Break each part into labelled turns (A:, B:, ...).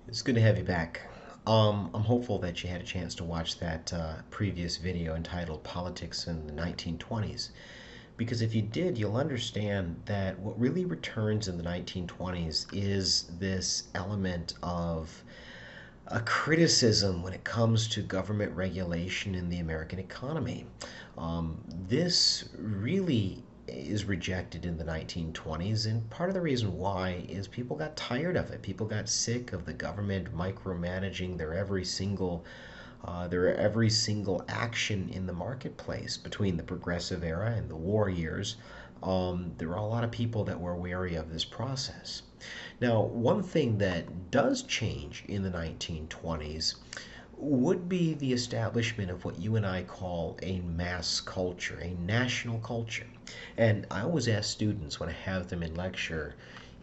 A: It's good to have you back. I'm hopeful that you had a chance to watch that previous video entitled Politics in the 1920s. Because if you did, you'll understand that what really returns in the 1920s is this element of a criticism when it comes to government regulation in the American economy. This really is rejected in the 1920s, and part of the reason why is people got tired of it. People got sick of the government micromanaging their every single action in the marketplace between the progressive era and the war years. There were a lot of people that were wary of this process. Now, one thing that does change in the 1920s would be the establishment of what you and I call a mass culture, a national culture. And I always ask students when I have them in lecture,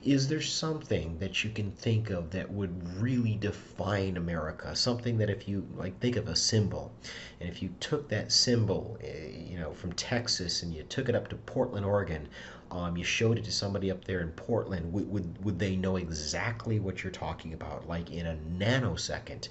A: is there something that you can think of that would really define America? Something that if you like think of a symbol, and if you took that symbol, from Texas and you took it up to Portland, Oregon, you showed it to somebody up there in Portland, would they know exactly what you're talking about, like in a nanosecond?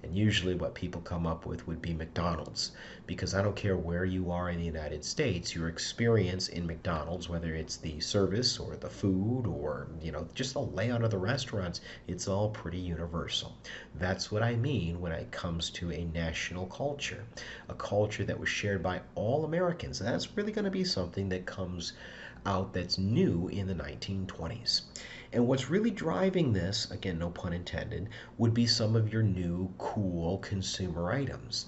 A: And usually, what people come up with would be McDonald's. Because I don't care where you are in the United States, your experience in McDonald's, whether it's the service or the food or, just the layout of the restaurants, it's all pretty universal. That's what I mean when it comes to a national culture, a culture that was shared by all Americans. And that's really going to be something that comes out that's new in the 1920s. And what's really driving this, again, no pun intended, would be some of your new cool consumer items.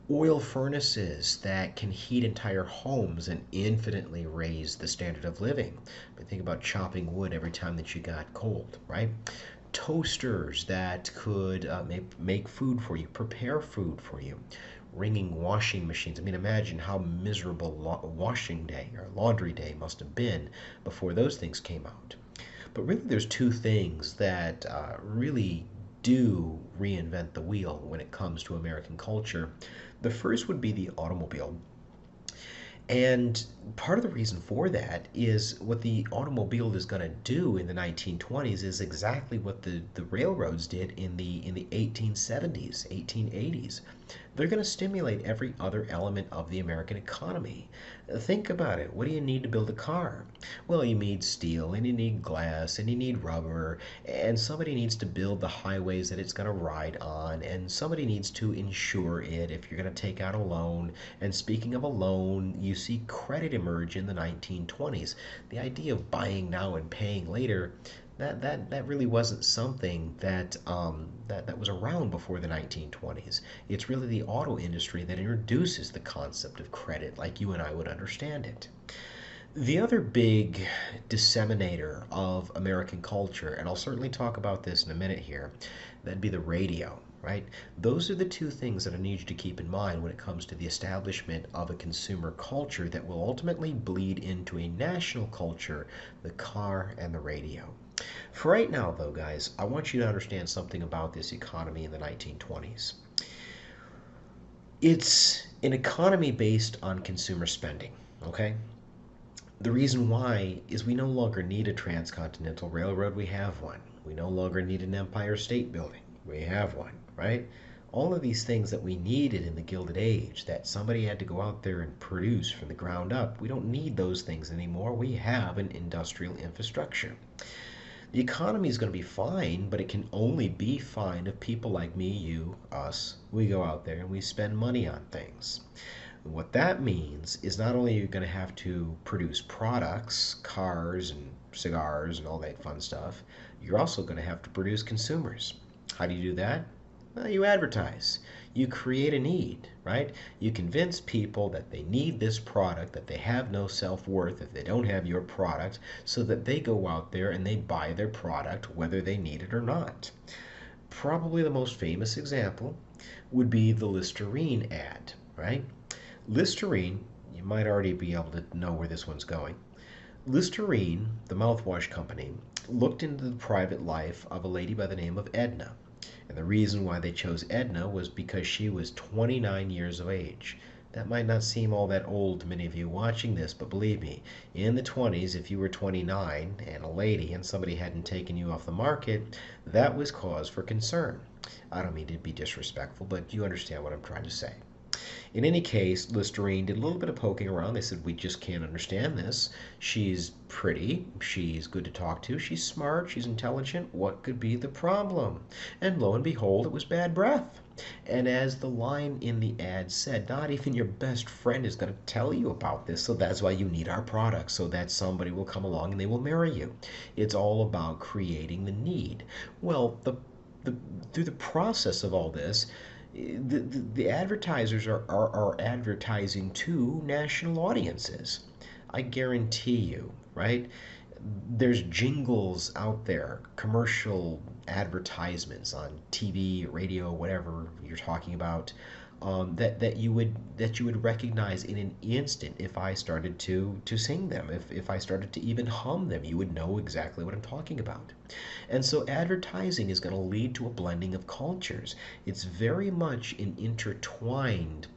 A: Oil furnaces that can heat entire homes and infinitely raise the standard of living. But think about chopping wood every time that you got cold, right? Toasters that could make food for you, prepare food for you. Ringing washing machines. I mean, imagine how miserable washing day or laundry day must have been before those things came out. But really, there's two things that really do reinvent the wheel when it comes to American culture. The first would be the automobile. And part of the reason for that is what the automobile is going to do in the 1920s is exactly what the railroads did in the 1870s, 1880s. They're going to stimulate every other element of the American economy. Think about it. What do you need to build a car? Well, you need steel, and you need glass, and you need rubber, and somebody needs to build the highways that it's going to ride on, and somebody needs to insure it if you're going to take out a loan. And speaking of a loan, you see credit emerge in the 1920s. The idea of buying now and paying later, that really wasn't something that was around before the 1920s. It's really the auto industry that introduces the concept of credit like you and I would understand it. The other big disseminator of American culture, and I'll certainly talk about this in a minute here, that'd be the radio, right? Those are the two things that I need you to keep in mind when it comes to the establishment of a consumer culture that will ultimately bleed into a national culture, the car and the radio. For right now, though, guys, I want you to understand something about this economy in the 1920s. It's an economy based on consumer spending, okay? The reason why is we no longer need a transcontinental railroad, we have one. We no longer need an Empire State Building, we have one, right? All of these things that we needed in the Gilded Age, that somebody had to go out there and produce from the ground up, we don't need those things anymore. We have an industrial infrastructure. The economy is going to be fine, but it can only be fine if people like me, you, us, we go out there and we spend money on things. What that means is not only are you going to have to produce products, cars and cigars and all that fun stuff, you're also going to have to produce consumers. How do you do that? Well, you advertise. You create a need, right? You convince people that they need this product, that they have no self-worth if they don't have your product, so that they go out there and they buy their product whether they need it or not. Probably the most famous example would be the Listerine ad, right? Listerine, you might already be able to know where this one's going. Listerine, the mouthwash company, looked into the private life of a lady by the name of Edna. And the reason why they chose Edna was because she was 29 years of age. That might not seem all that old to many of you watching this, but believe me, in the 20s, if you were 29 and a lady and somebody hadn't taken you off the market, that was cause for concern. I don't mean to be disrespectful, but you understand what I'm trying to say. In any case, Listerine did a little bit of poking around. They said, we just can't understand this. She's pretty. She's good to talk to. She's smart. She's intelligent. What could be the problem? And lo and behold, it was bad breath. And as the line in the ad said, not even your best friend is going to tell you about this. So that's why you need our product, so that somebody will come along and they will marry you. It's all about creating the need. Well, the through the process of all this, the advertisers are advertising to national audiences. I guarantee you, right? There's jingles out there, commercial advertisements on TV, radio, whatever you're talking about, that you would recognize in an instant if I started to sing them. If I started to even hum them, you would know exactly what I'm talking about. And so advertising is going to lead to a blending of cultures. It's very much an intertwined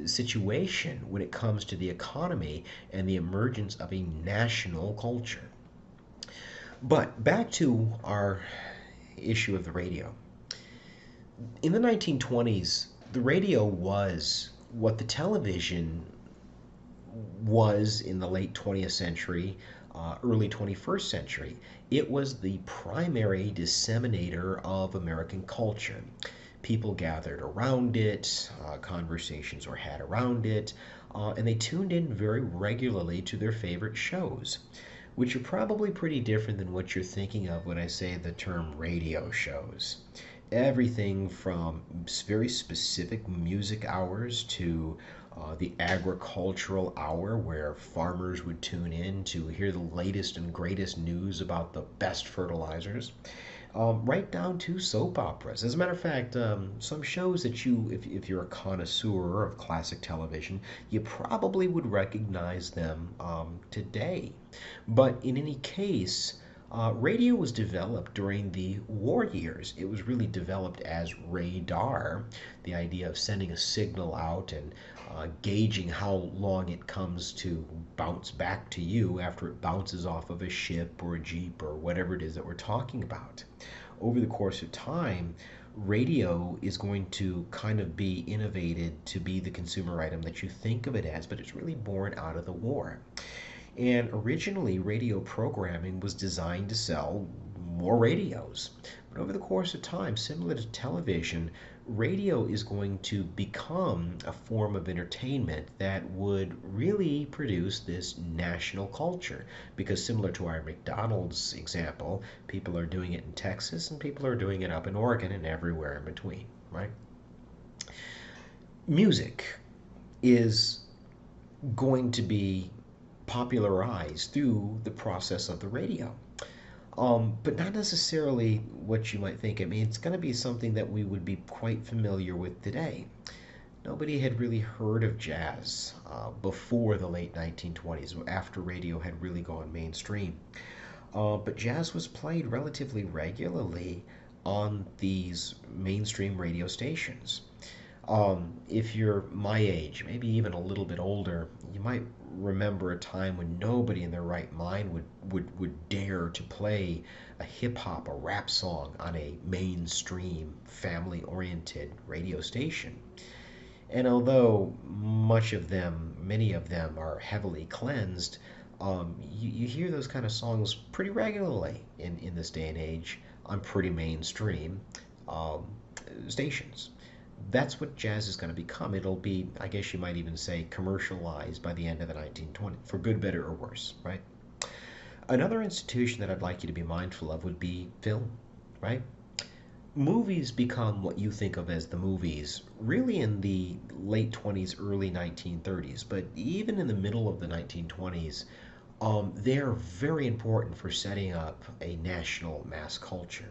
A: situation when it comes to the economy and the emergence of a national culture. But back to our issue of the radio. In the 1920s, the radio was what the television was in the late 20th century, early 21st century. It was the primary disseminator of American culture. People gathered around it, conversations were had around it, and they tuned in very regularly to their favorite shows, which are probably pretty different than what you're thinking of when I say the term radio shows. Everything from very specific music hours to the agricultural hour where farmers would tune in to hear the latest and greatest news about the best fertilizers, right down to soap operas. As a matter of fact, some shows that if you're a connoisseur of classic television, you probably would recognize them today. But in any case, radio was developed during the war years. It was really developed as radar, the idea of sending a signal out and gauging how long it comes to bounce back to you after it bounces off of a ship or a jeep or whatever it is that we're talking about. Over the course of time, radio is going to kind of be innovated to be the consumer item that you think of it as, but it's really born out of the war. And originally, radio programming was designed to sell more radios. But over the course of time, similar to television, radio is going to become a form of entertainment that would really produce this national culture. Because similar to our McDonald's example, people are doing it in Texas and people are doing it up in Oregon and everywhere in between, right? Music is going to be popularized through the process of the radio. But not necessarily what you might think. I mean, it's going to be something that we would be quite familiar with today. Nobody had really heard of jazz before the late 1920s, after radio had really gone mainstream. But jazz was played relatively regularly on these mainstream radio stations. If you're my age, maybe even a little bit older, you might remember a time when nobody in their right mind would dare to play a hip hop or rap song on a mainstream, family oriented radio station. And although many of them are heavily cleansed, you hear those kind of songs pretty regularly in this day and age on pretty mainstream um, stations. That's what jazz is going to become. It'll be, I guess you might even say, commercialized by the end of the 1920s, for good, better, or worse, right? Another institution that I'd like you to be mindful of would be film, right? Movies become what you think of as the movies really in the late 20s, early 1930s, but even in the middle of the 1920s, they're very important for setting up a national mass culture.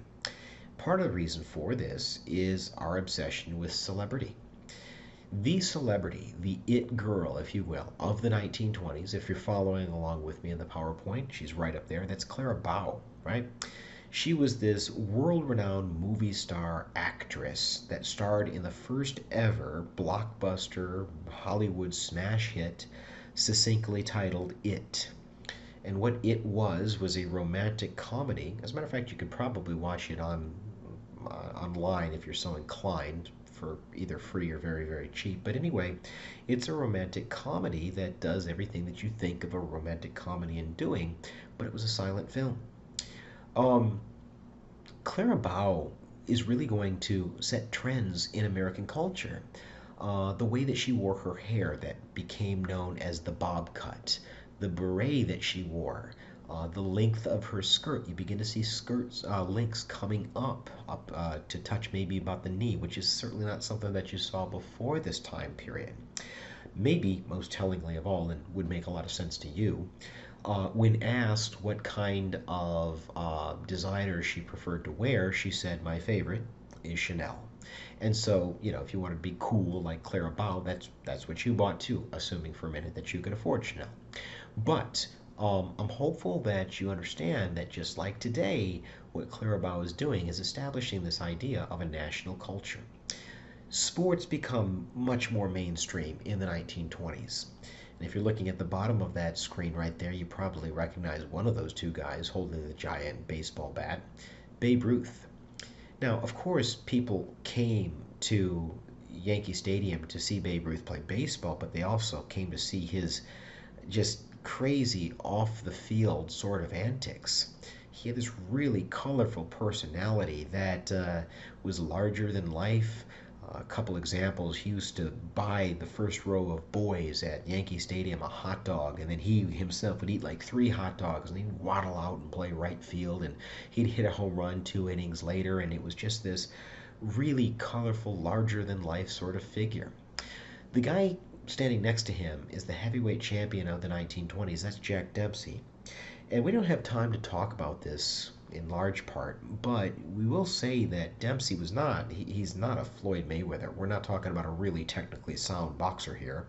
A: Part of the reason for this is our obsession with celebrity. The celebrity, the it girl, if you will, of the 1920s, if you're following along with me in the PowerPoint, she's right up there. That's Clara Bow, right? She was this world renowned movie star actress that starred in the first ever blockbuster Hollywood smash hit, succinctly titled It. And what It was a romantic comedy. As a matter of fact, you could probably watch it online if you're so inclined for either free or very, very cheap. But anyway, it's a romantic comedy that does everything that you think of a romantic comedy in doing, but it was a silent film. Um, Clara Bow is really going to set trends in American culture. The way that she wore her hair that became known as the bob cut, the beret that she wore, the length of her skirt. You begin to see skirts lengths coming up to touch maybe about the knee, which is certainly not something that you saw before this time period. Maybe most tellingly of all, and would make a lot of sense to you, when asked what kind of designer she preferred to wear, she said, "My favorite is Chanel." And so, if you want to be cool like Clara Bow, that's what you bought too, assuming for a minute that you could afford Chanel. But I'm hopeful that you understand that just like today, what Clara Bow is doing is establishing this idea of a national culture. Sports become much more mainstream in the 1920s. And if you're looking at the bottom of that screen right there, you probably recognize one of those two guys holding the giant baseball bat, Babe Ruth. Now, of course, people came to Yankee Stadium to see Babe Ruth play baseball, but they also came to see his just crazy off the field sort of antics. He had this really colorful personality that was larger than life. A couple examples: he used to buy the first row of boys at Yankee Stadium a hot dog, and then he himself would eat like 3 hot dogs, and he'd waddle out and play right field, and he'd hit a home run 2 innings later, and it was just this really colorful, larger than life sort of figure. The guy standing next to him is the heavyweight champion of the 1920s. That's Jack Dempsey. And we don't have time to talk about this in large part, but we will say that Dempsey was not, he's not a Floyd Mayweather. We're not talking about a really technically sound boxer here.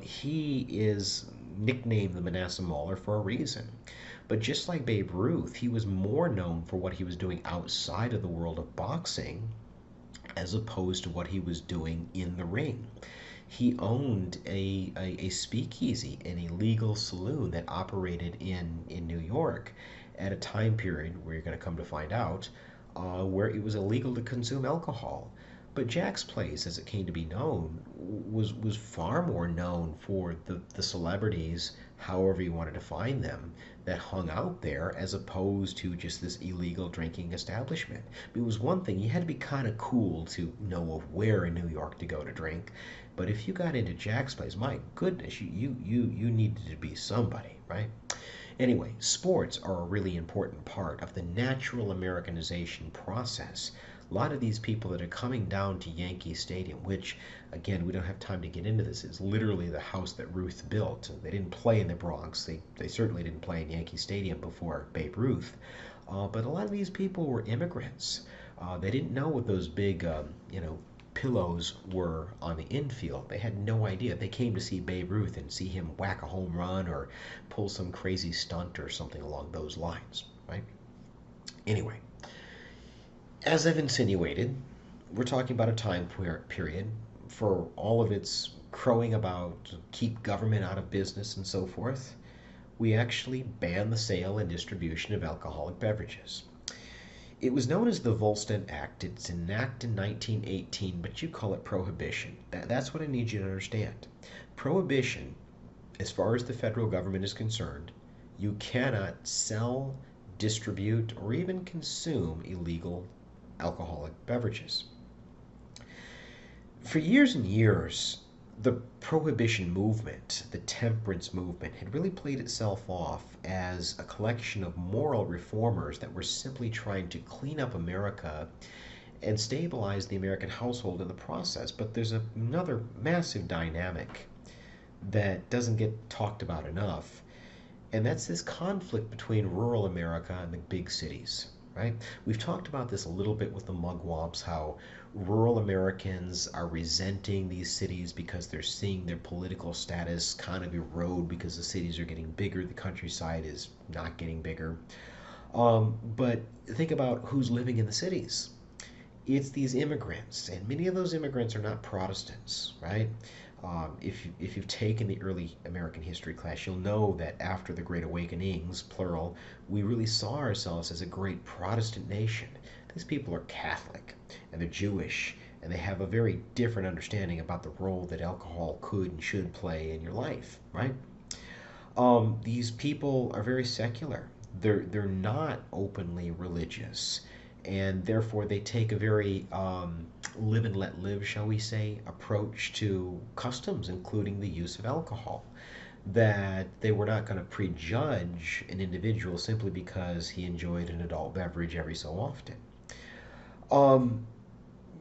A: He is nicknamed the Manasseh Mauler for a reason. But just like Babe Ruth, he was more known for what he was doing outside of the world of boxing as opposed to what he was doing in the ring. He owned a speakeasy, an illegal saloon that operated in New York at a time period where you're going to come to find out where it was illegal to consume alcohol. But Jack's Place, as it came to be known, was far more known for the celebrities, however you want to define them, that hung out there as opposed to just this illegal drinking establishment. It was one thing, you had to be kind of cool to know of where in New York to go to drink. But if you got into Jack's Place, my goodness, you needed to be somebody, right? Anyway, sports are a really important part of the natural Americanization process. A lot of these people that are coming down to Yankee Stadium, which, again, we don't have time to get into this, is literally the house that Ruth built. They didn't play in the Bronx. They certainly didn't play in Yankee Stadium before Babe Ruth. But a lot of these people were immigrants. They didn't know what those big, pillows were on the infield. They had no idea. They came to see Babe Ruth and see him whack a home run or pull some crazy stunt or something along those lines, right? Anyway, as I've insinuated, we're talking about a time period for all of its crowing about keep government out of business and so forth. We actually banned the sale and distribution of alcoholic beverages. It was known as the Volstead Act. It's an act in 1918, but you call it Prohibition. That's what I need you to understand. Prohibition, as far as the federal government is concerned, you cannot sell, distribute, or even consume illegal alcoholic beverages. For years and years, the prohibition movement, the temperance movement, had really played itself off as a collection of moral reformers that were simply trying to clean up America and stabilize the American household in the process. But there's another massive dynamic that doesn't get talked about enough, and that's this conflict between rural America and the big cities. Right? We've talked about this a little bit with the mugwumps, how rural Americans are resenting these cities because they're seeing their political status kind of erode because the cities are getting bigger, the countryside is not getting bigger. But think about who's living in the cities. It's these immigrants, and many of those immigrants are not Protestants, right? If you've taken the early American history class, you'll know that after the Great Awakenings, plural, we really saw ourselves as a great Protestant nation. These people are Catholic and they're Jewish, and they have a very different understanding about the role that alcohol could and should play in your life, right? These people are very secular. They're not openly religious, and therefore they take a very live and let live, shall we say, approach to customs, including the use of alcohol. That they were not going to prejudge an individual simply because he enjoyed an adult beverage every so often. Um,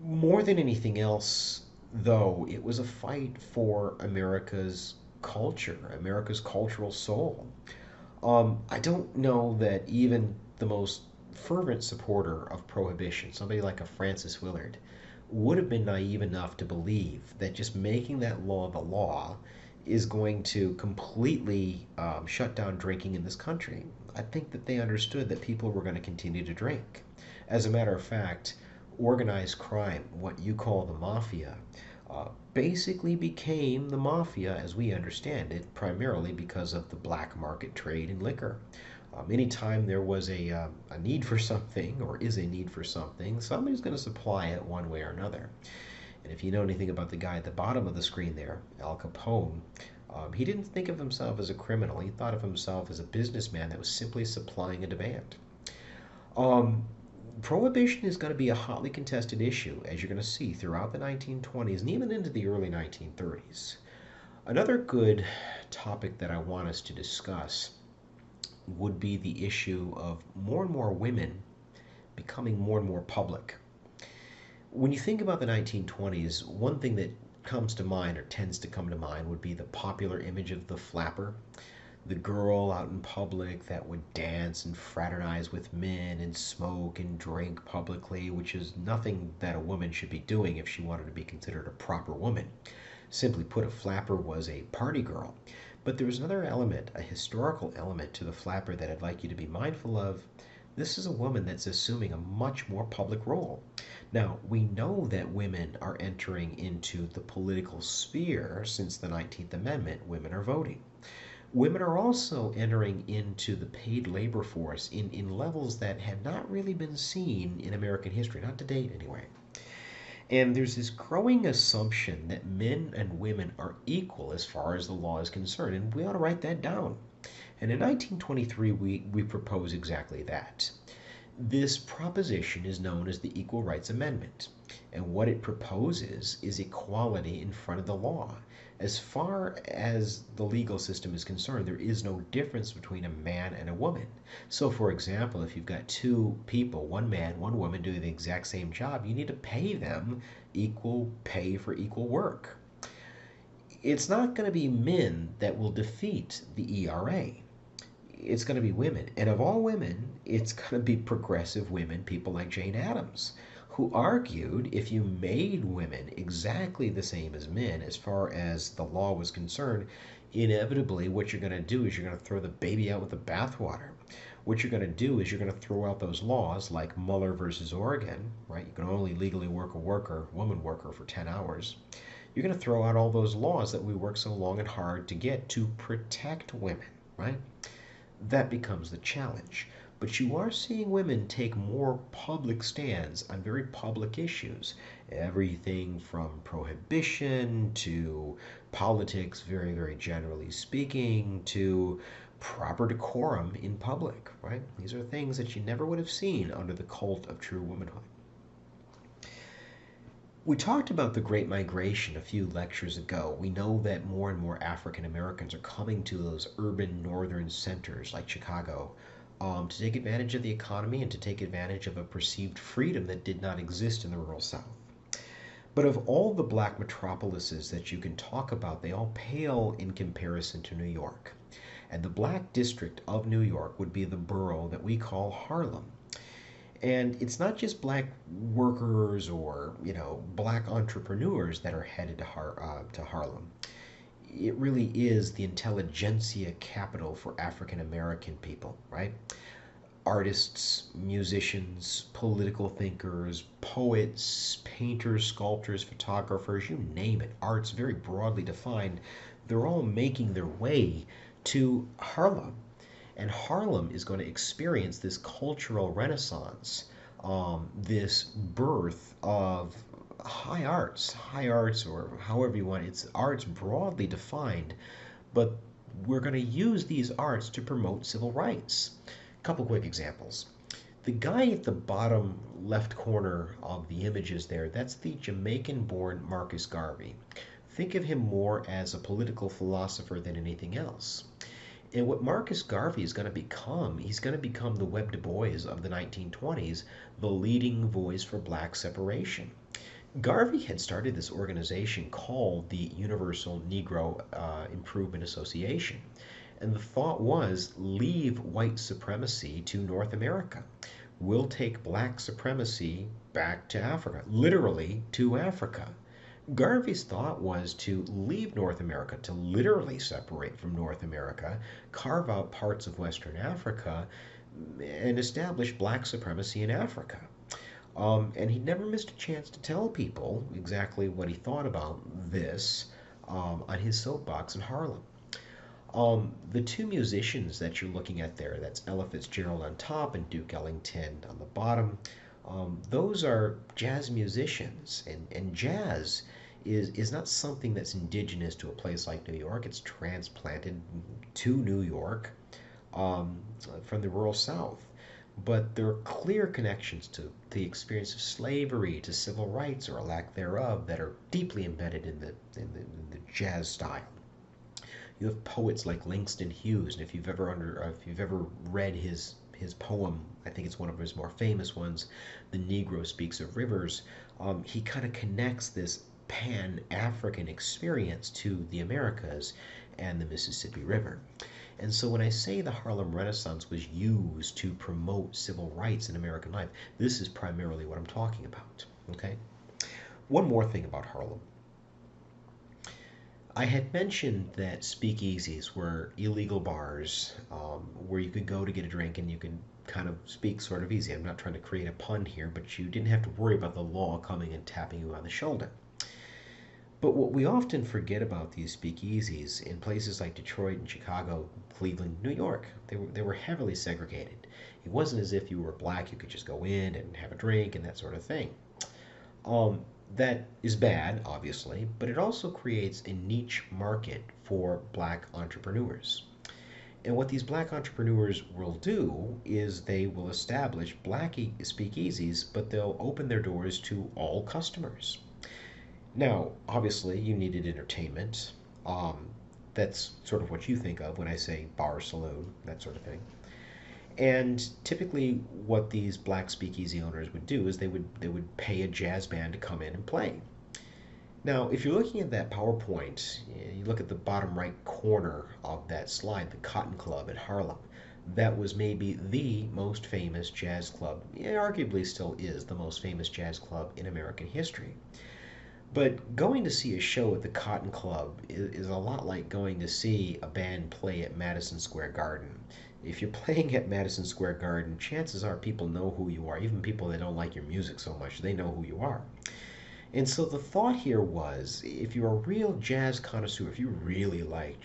A: More than anything else, though, it was a fight for America's culture, America's cultural soul. I don't know that even the most fervent supporter of Prohibition, somebody like a Francis Willard, would have been naive enough to believe that just making that law the law is going to completely shut down drinking in this country. I think that they understood that people were going to continue to drink. As a matter of fact, organized crime, what you call the mafia, basically became the mafia as we understand it, primarily because of the black market trade in liquor. Anytime there was a need for something, or is a need for something, somebody's going to supply it one way or another. And if you know anything about the guy at the bottom of the screen there, Al Capone, he didn't think of himself as a criminal. He thought of himself as a businessman that was simply supplying a demand. Um, Prohibition is going to be a hotly contested issue, as you're going to see throughout the 1920s and even into the early 1930s. Another good topic that I want us to discuss would be the issue of more and more women becoming more and more public. When you think about the 1920s, one thing that comes to mind or tends to come to mind would be the popular image of the flapper, the girl out in public that would dance and fraternize with men and smoke and drink publicly, which is nothing that a woman should be doing if she wanted to be considered a proper woman. Simply put, a flapper was a party girl. But there was another element, a historical element to the flapper that I'd like you to be mindful of. This is a woman that's assuming a much more public role. Now, we know that women are entering into the political sphere since the 19th Amendment. Women are voting. Women are also entering into the paid labor force in levels that had not really been seen in American history, not to date anyway. And there's this growing assumption that men and women are equal as far as the law is concerned, and we ought to write that down. And in 1923, we propose exactly that. This proposition is known as the Equal Rights Amendment, and what it proposes is equality in front of the law. As far as the legal system is concerned, there is no difference between a man and a woman. So, for example, if you've got two people, one man, one woman, doing the exact same job, you need to pay them equal pay for equal work. It's not going to be men that will defeat the ERA. It's going to be women. And of all women, it's going to be progressive women, people like Jane Addams, who argued if you made women exactly the same as men as far as the law was concerned, inevitably what you're going to do is you're going to throw the baby out with the bathwater. What you're going to do is you're going to throw out those laws like Muller versus Oregon, right? You can only legally work a woman worker for 10 hours. You're going to throw out all those laws that we work so long and hard to get to protect women, right? That becomes the challenge. But you are seeing women take more public stands on very public issues. Everything from prohibition to politics, very, very generally speaking, to proper decorum in public, right? These are things that you never would have seen under the cult of true womanhood. We talked about the Great Migration a few lectures ago. We know that more and more African Americans are coming to those urban northern centers like Chicago to take advantage of the economy and to take advantage of a perceived freedom that did not exist in the rural South. But of all the black metropolises that you can talk about, they all pale in comparison to New York. And the black district of New York would be the borough that we call Harlem. And it's not just black workers or, black entrepreneurs that are headed to Harlem. It really is the intelligentsia capital for African American people, right? artists, musicians, political thinkers, poets, painters, sculptors, photographers, you name it, arts very broadly defined, they're all making their way to Harlem. And Harlem is going to experience this cultural renaissance, this birth of high arts, or however you want it. It's arts broadly defined, but we're going to use these arts to promote civil rights. A couple quick examples. The guy at the bottom left corner of the images there, that's the Jamaican born Marcus Garvey. Think of him more as a political philosopher than anything else. And what Marcus Garvey is going to become, he's going to become the Webb Du Bois of the 1920s, the leading voice for black separation. Garvey had started this organization called the Universal Negro Improvement Association. And the thought was, leave white supremacy to North America. We'll take black supremacy back to Africa, literally to Africa. Garvey's thought was to leave North America, to literally separate from North America, carve out parts of Western Africa, and establish black supremacy in Africa. And he never missed a chance to tell people exactly what he thought about this on his soapbox in Harlem. The two musicians that you're looking at there, that's Ella Fitzgerald on top and Duke Ellington on the bottom, those are jazz musicians. And jazz is not something that's indigenous to a place like New York. It's transplanted to New York from the rural South. But there are clear connections to the experience of slavery, to civil rights or a lack thereof, that are deeply embedded in the jazz style. You have poets like Langston Hughes, and if you've ever read his poem, I think it's one of his more famous ones, "The Negro Speaks of Rivers," he kind of connects this Pan-African experience to the Americas and the Mississippi River. And so when I say the Harlem Renaissance was used to promote civil rights in American life, this is primarily what I'm talking about. Okay? One more thing about Harlem. I had mentioned that speakeasies were illegal bars where you could go to get a drink and you could kind of speak sort of easy. I'm not trying to create a pun here, but you didn't have to worry about the law coming and tapping you on the shoulder. But what we often forget about these speakeasies in places like Detroit and Chicago, Cleveland, New York, they were heavily segregated. It wasn't as if you were black, you could just go in and have a drink and that sort of thing. That is bad, obviously, but it also creates a niche market for black entrepreneurs. And what these black entrepreneurs will do is they will establish black speakeasies, but they'll open their doors to all customers. Now, obviously, you needed entertainment. That's sort of what you think of when I say bar, saloon, that sort of thing. And typically, what these black speakeasy owners would do is they would pay a jazz band to come in and play. Now, if you're looking at that PowerPoint, you look at the bottom right corner of that slide, the Cotton Club in Harlem. That was maybe the most famous jazz club. It arguably still is the most famous jazz club in American history. But going to see a show at the Cotton Club is a lot like going to see a band play at Madison Square Garden. If you're playing at Madison Square Garden, chances are people know who you are. Even people that don't like your music so much, they know who you are. And so the thought here was, if you're a real jazz connoisseur, if you really like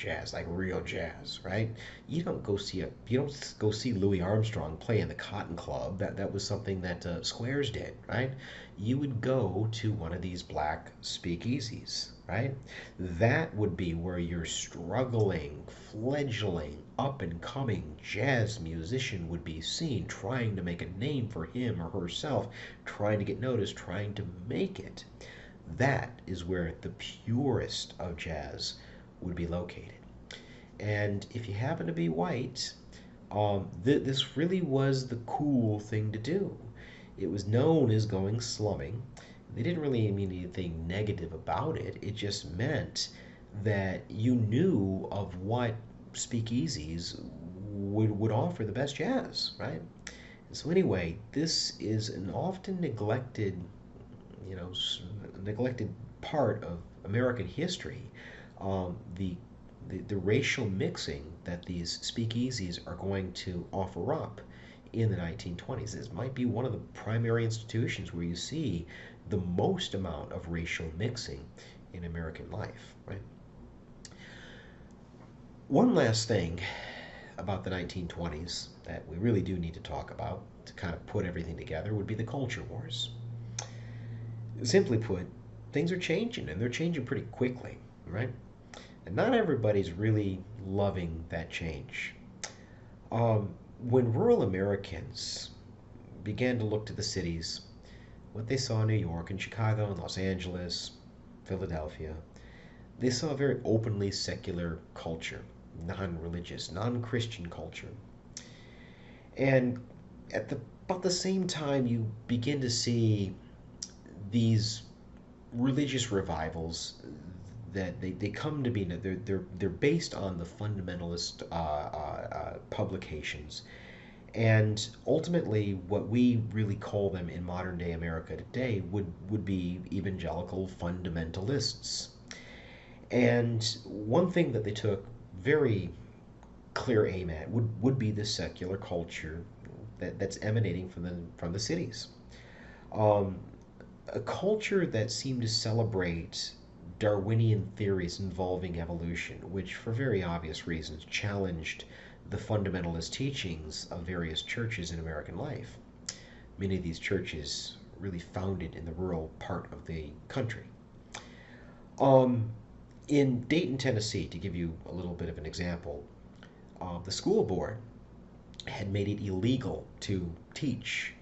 A: real jazz, right? You don't go see Louis Armstrong play in the Cotton Club. That was something that Squares did, right? You would go to one of these black speakeasies, right? That would be where your struggling, fledgling, up and coming jazz musician would be seen, trying to make a name for him or herself, trying to get noticed, trying to make it. That is where the purest of jazz would be located. And if you happen to be white, this really was the cool thing to do. It was known as going slumming. They didn't really mean anything negative about it. It just meant that you knew of what speakeasies would offer the best jazz, right? So anyway, this is an often you know, neglected part of American history. The racial mixing that these speakeasies are going to offer up in the 1920s. This might be one of the primary institutions where you see the most amount of racial mixing in American life, right? One last thing about the 1920s that we really do need to talk about to kind of put everything together would be the culture wars. Simply put, things are changing and they're changing pretty quickly, right? And not everybody's really loving that change. When rural Americans began to look to the cities, what they saw in New York and Chicago and Los Angeles, Philadelphia, they saw a very openly secular culture, non religious, non Christian culture. And about the same time, you begin to see these religious revivals that they come to be. They're based on the fundamentalist publications, and ultimately what we really call them in modern day America today would be evangelical fundamentalists. And one thing that they took very clear aim at would be the secular culture that's emanating from the cities. Um, a culture that seemed to celebrate Darwinian theories involving evolution, which, for very obvious reasons, challenged the fundamentalist teachings of various churches in American life. Many of these churches really founded in the rural part of the country. Um, in Dayton, Tennessee, to give you a little bit of an example, the school board had made it illegal to teach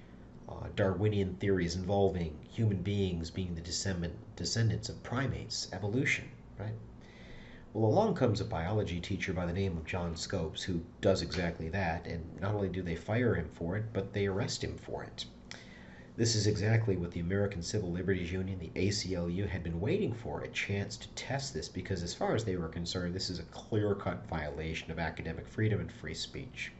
A: Darwinian theories involving human beings being the descendants of primates, evolution, right? Well, along comes a biology teacher by the name of John Scopes who does exactly that, and not only do they fire him for it, but they arrest him for it. This is exactly what the American Civil Liberties Union, the ACLU, had been waiting for, a chance to test this, because as far as they were concerned, this is a clear-cut violation of academic freedom and free speech.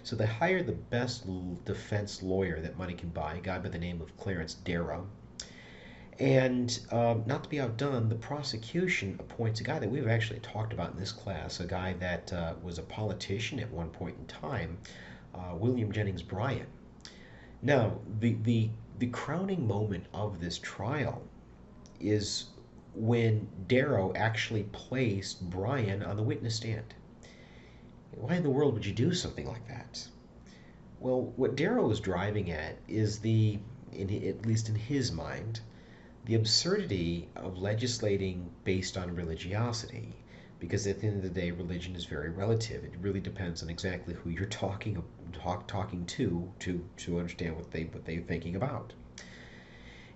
A: So they hired the best defense lawyer that money can buy, a guy by the name of Clarence Darrow. And not to be outdone, the prosecution appoints a guy that we've actually talked about in this class, a guy that was a politician at one point in time, William Jennings Bryan. Now, the crowning moment of this trial is when Darrow actually placed Bryan on the witness stand. Why in the world would you do something like that? Well, what Darrow is driving at is at least in his mind, the absurdity of legislating based on religiosity. Because at the end of the day, religion is very relative. It really depends on exactly who you're talking to understand what they're thinking about.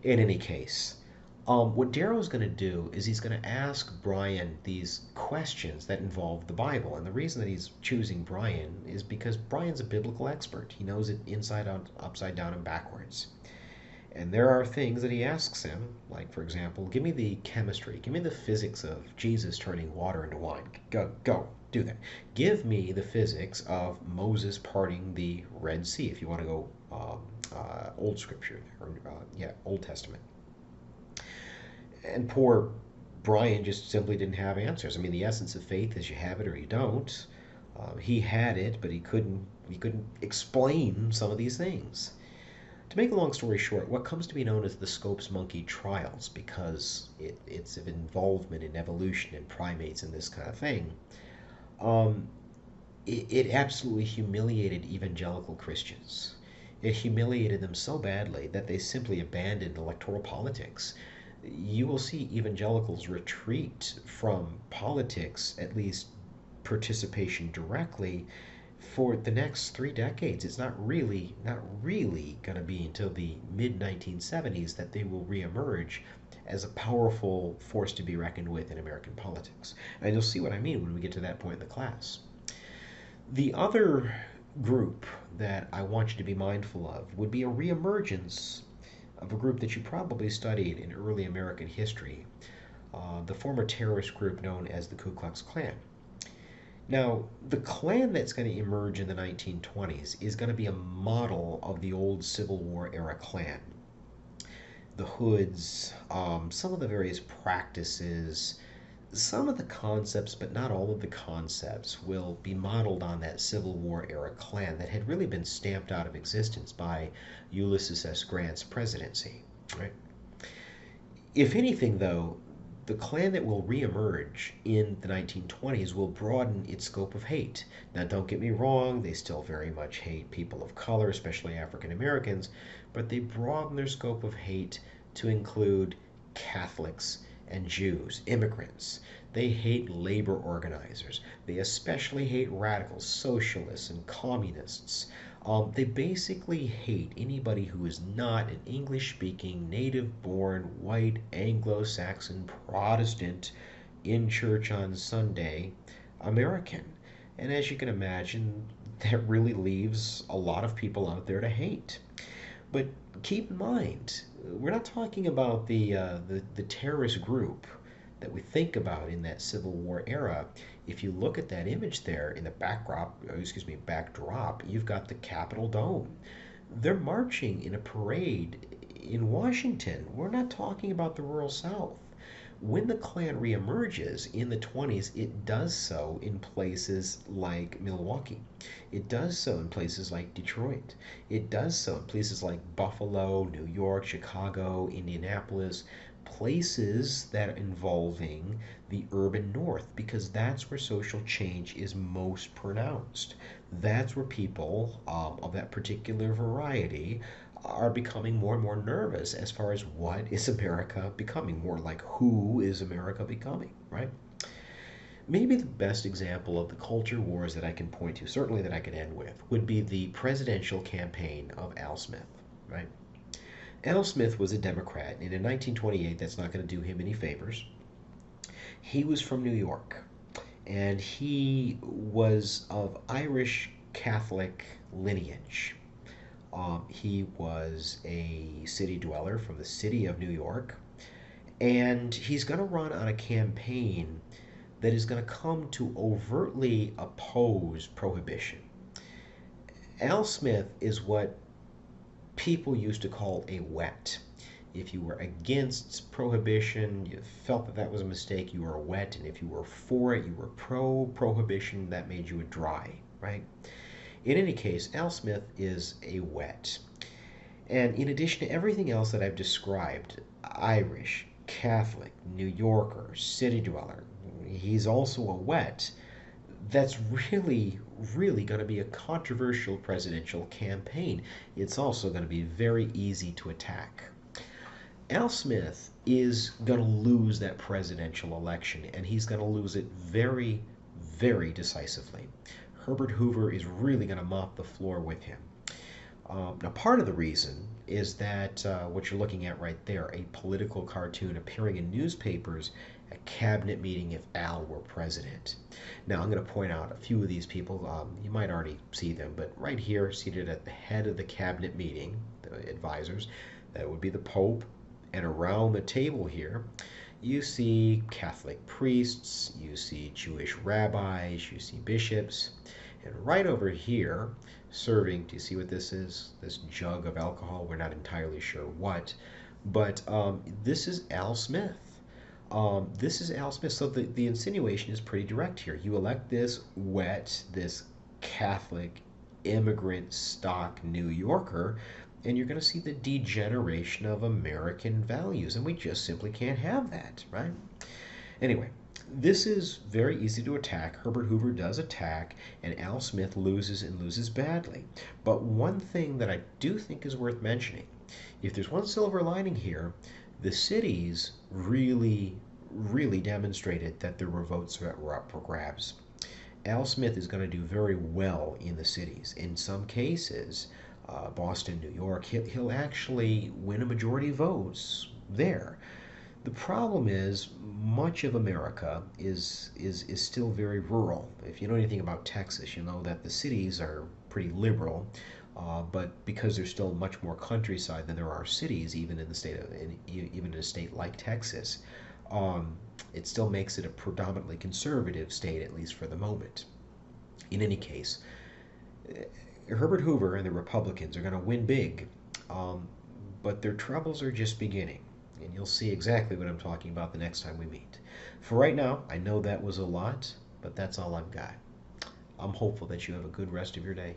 A: In any case, what Darrow's going to do is he's going to ask Bryan these questions that involve the Bible. And the reason that he's choosing Bryan is because Bryan's a biblical expert. He knows it inside out, upside down, and backwards. And there are things that he asks him, like, for example, give me the chemistry, give me the physics of Jesus turning water into wine. Go, do that. Give me the physics of Moses parting the Red Sea, if you want to go Old Scripture, or Old Testament. And poor Bryan just simply didn't have answers. I mean, the essence of faith is you have it or you don't. He had it, but he couldn't explain some of these things. To make a long story short, what comes to be known as the Scopes monkey trials, because it's of involvement in evolution and primates and this kind of thing, it absolutely humiliated evangelical Christians. It humiliated them so badly that they simply abandoned electoral politics. You will see evangelicals retreat from politics, at least participation directly, for the next 3 decades. It's not really going to be until the mid 1970s that they will reemerge as a powerful force to be reckoned with in American politics. And you'll see what I mean when we get to that point in the class. The other group that I want you to be mindful of would be a reemergence of a group that you probably studied in early American history, the former terrorist group known as the Ku Klux Klan. Now, the Klan that's going to emerge in the 1920s is going to be a model of the old Civil War era Klan. The hoods, some of the various practices, Some of the concepts, but not all of the concepts, will be modeled on that Civil War era Klan that had really been stamped out of existence by Ulysses S. Grant's presidency. Right? If anything, though, the Klan that will reemerge in the 1920s will broaden its scope of hate. Now, don't get me wrong, they still very much hate people of color, especially African Americans, but they broaden their scope of hate to include Catholics and Jews, immigrants. They hate labor organizers. They especially hate radicals, socialists, and communists. They basically hate anybody who is not an English speaking, native born, white, Anglo Saxon, Protestant, in church on Sunday American. And as you can imagine, that really leaves a lot of people out there to hate. But keep in mind, we're not talking about the terrorist group that we think about in that Civil War era. If you look at that image there in the backdrop, you've got the Capitol Dome. They're marching in a parade in Washington. We're not talking about the rural South. When the Klan reemerges in the 20s, it does so in places like Milwaukee. It does so in places like Detroit. It does so in places like Buffalo, New York, Chicago, Indianapolis, places that are involving the urban north, because that's where social change is most pronounced. That's where people of that particular variety are becoming more and more nervous as far as what is America becoming, more like who is America becoming, right? Maybe the best example of the culture wars that I can point to, certainly that I could end with, would be the presidential campaign of Al Smith, right? Al Smith was a Democrat, and in 1928, that's not going to do him any favors. He was from New York, and he was of Irish Catholic lineage. He was a city dweller from the city of New York, and he's going to run on a campaign that is going to come to overtly oppose prohibition. Al Smith is what people used to call a wet. If you were against prohibition, you felt that that was a mistake, you were a wet, and if you were for it, you were pro prohibition, that made you a dry, right? In any case, Al Smith is a wet. And in addition to everything else that I've described, Irish, Catholic, New Yorker, city dweller, he's also a wet. That's really going to be a controversial presidential campaign. It's also going to be very easy to attack. Al Smith is going to lose that presidential election, and he's going to lose it very decisively. Herbert Hoover is really going to mop the floor with him. Now, part of the reason is that what you're looking at right there, a political cartoon appearing in newspapers, a cabinet meeting if Al were president. Now, I'm going to point out a few of these people. You might already see them, but right here, seated at the head of the cabinet meeting, the advisors, that would be the Pope. And around the table here, you see Catholic priests, you see Jewish rabbis, you see bishops. And right over here, serving, do you see what this is? This jug of alcohol, we're not entirely sure what, but this is Al Smith. This is Al Smith. So the insinuation is pretty direct here. You elect this wet, this Catholic, immigrant stock New Yorker, and you're going to see the degeneration of American values. And we just simply can't have that, right? Anyway, this is very easy to attack. Herbert Hoover does attack, and Al Smith loses and loses badly. But one thing that I do think is worth mentioning, if there's one silver lining here, the cities really demonstrated that there were votes that were up for grabs. Al Smith is going to do very well in the cities. In some cases, Boston, New York, he'll actually win a majority of votes there. The problem is much of America is still very rural. If you know anything about Texas, you know that the cities are pretty liberal, but because there's still much more countryside than there are cities, even in the even in a state like Texas, it still makes it a predominantly conservative state, at least for the moment. In any case, Herbert Hoover and the Republicans are going to win big, but their troubles are just beginning. And you'll see exactly what I'm talking about the next time we meet. For right now, I know that was a lot, but that's all I've got. I'm hopeful that you have a good rest of your day.